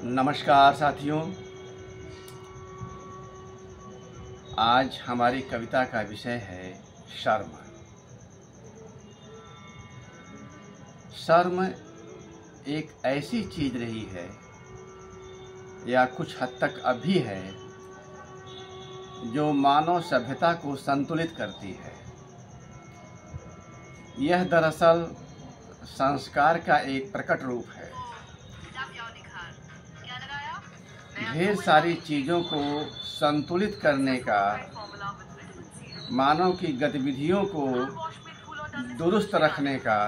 नमस्कार साथियों, आज हमारी कविता का विषय है शर्म। शर्म एक ऐसी चीज रही है या कुछ हद तक अब भी है जो मानव सभ्यता को संतुलित करती है। यह दरअसल संस्कार का एक प्रकट रूप है। ढेर सारी चीज़ों को संतुलित करने का, मानव की गतिविधियों को दुरुस्त रखने का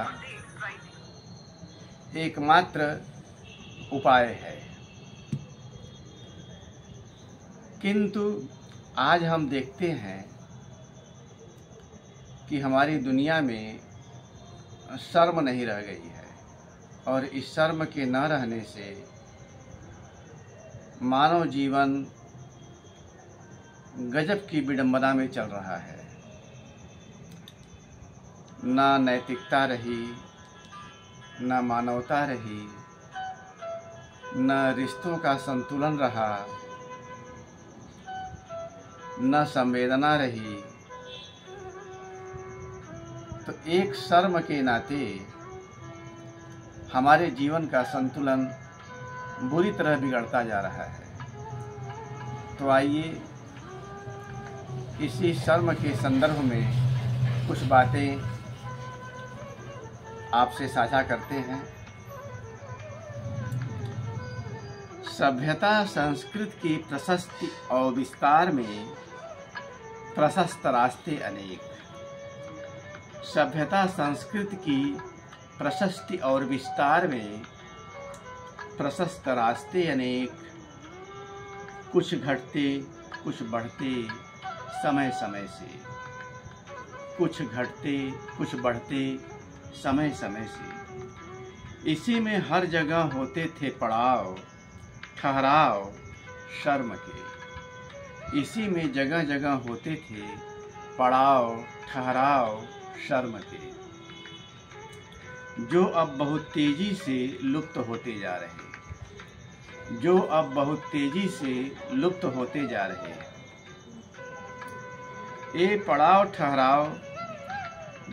एकमात्र उपाय है। किंतु आज हम देखते हैं कि हमारी दुनिया में शर्म नहीं रह गई है और इस शर्म के न रहने से मानव जीवन गजब की विडंबना में चल रहा है। ना नैतिकता रही, ना मानवता रही, न रिश्तों का संतुलन रहा, न संवेदना रही। तो एक शर्म के नाते हमारे जीवन का संतुलन बुरी तरह बिगड़ता जा रहा है। तो आइए इसी शर्म के संदर्भ में कुछ बातें आपसे साझा करते हैं। सभ्यता संस्कृति की प्रशस्ति और विस्तार में प्रशस्त रास्ते अनेक। सभ्यता संस्कृति की प्रशस्ति और विस्तार में प्रशस्त रास्ते अनेक, कुछ घटते कुछ बढ़ते समय समय से, कुछ घटते कुछ बढ़ते समय समय से। इसी में हर जगह होते थे पड़ाव ठहराव शर्म के। इसी में जगह जगह होते थे पड़ाव ठहराव शर्म के, जो अब बहुत तेजी से लुप्त होते जा रहे हैं, जो अब बहुत तेजी से लुप्त होते जा रहे हैं। ये पड़ाव ठहराव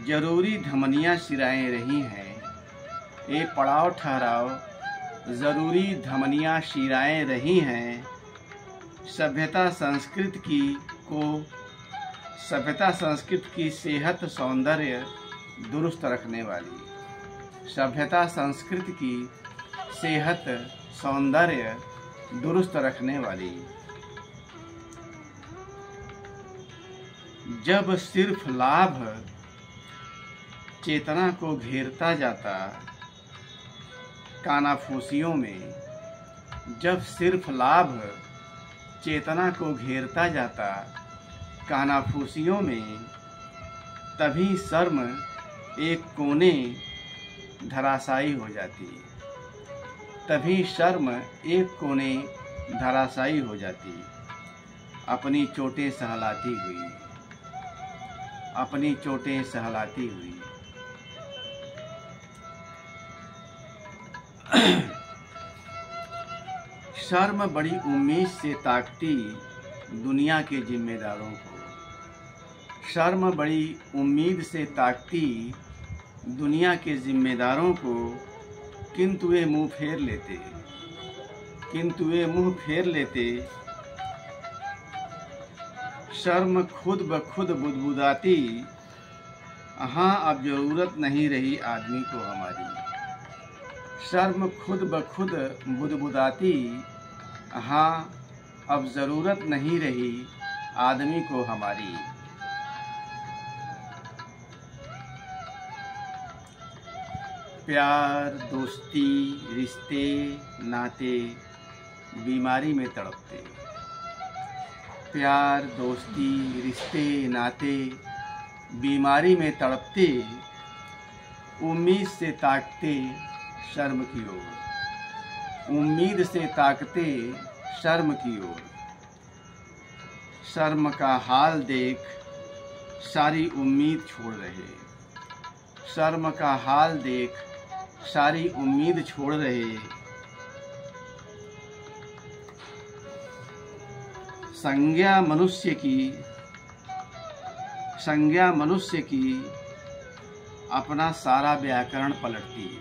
जरूरी धमनियाँ शिराएं रही हैं। ये पड़ाव ठहराव जरूरी धमनियाँ शिराएं रही हैं। सभ्यता संस्कृति की सेहत सौंदर्य दुरुस्त रखने वाली। सभ्यता संस्कृति की सेहत सौंदर्य दुरुस्त रखने वाली। जब सिर्फ लाभ चेतना को घेरता जाता कानाफूसियों में, जब सिर्फ लाभ चेतना को घेरता जाता कानाफूसियों में, तभी शर्म एक कोने धराशायी हो जाती। तभी शर्म एक कोने धराशायी हो जाती। अपनी चोटें सहलाती हुई, अपनी चोटें सहलाती हुई। शर्म बड़ी उम्मीद से ताकती दुनिया के जिम्मेदारों को। शर्म बड़ी उम्मीद से ताकती दुनिया के जिम्मेदारों को, किंतु वे मुंह फेर लेते, किंतु वे मुंह फेर लेते। शर्म खुद ब खुद बुदबुदाती, हाँ अब जरूरत नहीं रही आदमी को हमारी। शर्म खुद ब खुद बुदबुदाती, हाँ अब जरूरत नहीं रही आदमी को हमारी। प्यार दोस्ती रिश्ते नाते बीमारी में तड़पते। प्यार दोस्ती रिश्ते नाते बीमारी में तड़पते। उम्मीद से ताकते शर्म की ओर, उम्मीद से ताकते शर्म की ओर। शर्म का हाल देख सारी उम्मीद छोड़ रहे। शर्म का हाल देख सारी उम्मीद छोड़ रहे। संज्ञा मनुष्य की अपना सारा व्याकरण पलटती है।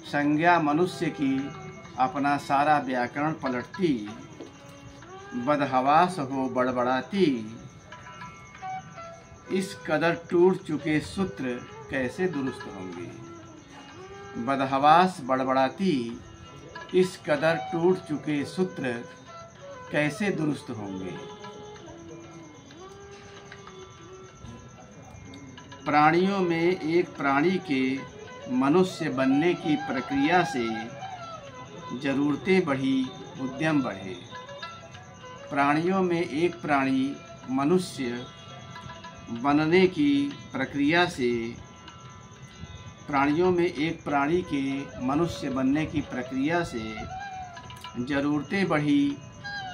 संज्ञा मनुष्य की अपना सारा व्याकरण पलटती, बदहवास हो बड़बड़ाती, इस कदर टूट चुके सूत्र कैसे दुरुस्त होंगे। बदहवास बड़बड़ाती, इस कदर टूट चुके सूत्र कैसे दुरुस्त होंगे। प्राणियों में एक प्राणी के मनुष्य बनने की प्रक्रिया से जरूरतें बढ़ी, उद्यम बढ़े। प्राणियों में एक प्राणी मनुष्य बनने की प्रक्रिया से जरूरतें बढ़ी,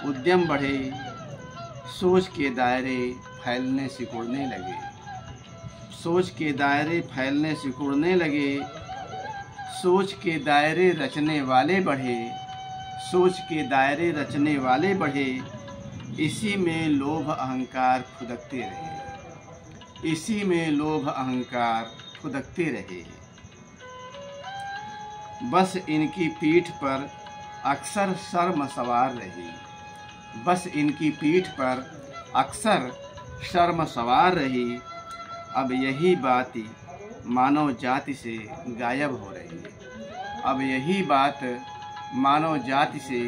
उद्यम बढ़े, सोच के दायरे फैलने सिकुड़ने लगे। सोच के दायरे फैलने सिकुड़ने लगे, सोच के दायरे रचने वाले बढ़े, सोच के दायरे रचने वाले बढ़े। इसी में लोभ अहंकार फुदकते रहे, इसी में लोभ अहंकार फुदकते रहे। बस इनकी पीठ पर अक्सर शर्म सवार रही, बस इनकी पीठ पर अक्सर शर्म सवार रही। अब यही बात मानव जाति से गायब हो रही है, अब यही बात मानव जाति से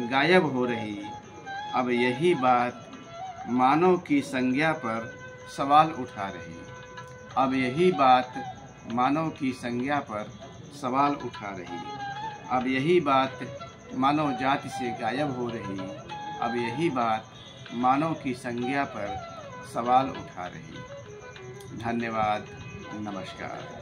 गायब हो रही। अब यही बात मानव की संज्ञा पर सवाल उठा रही, अब यही बात मानव की संज्ञा पर सवाल उठा रही। अब यही बात मानव जाति से गायब हो रही, अब यही बात मानव की संज्ञा पर सवाल उठा रही। धन्यवाद, नमस्कार।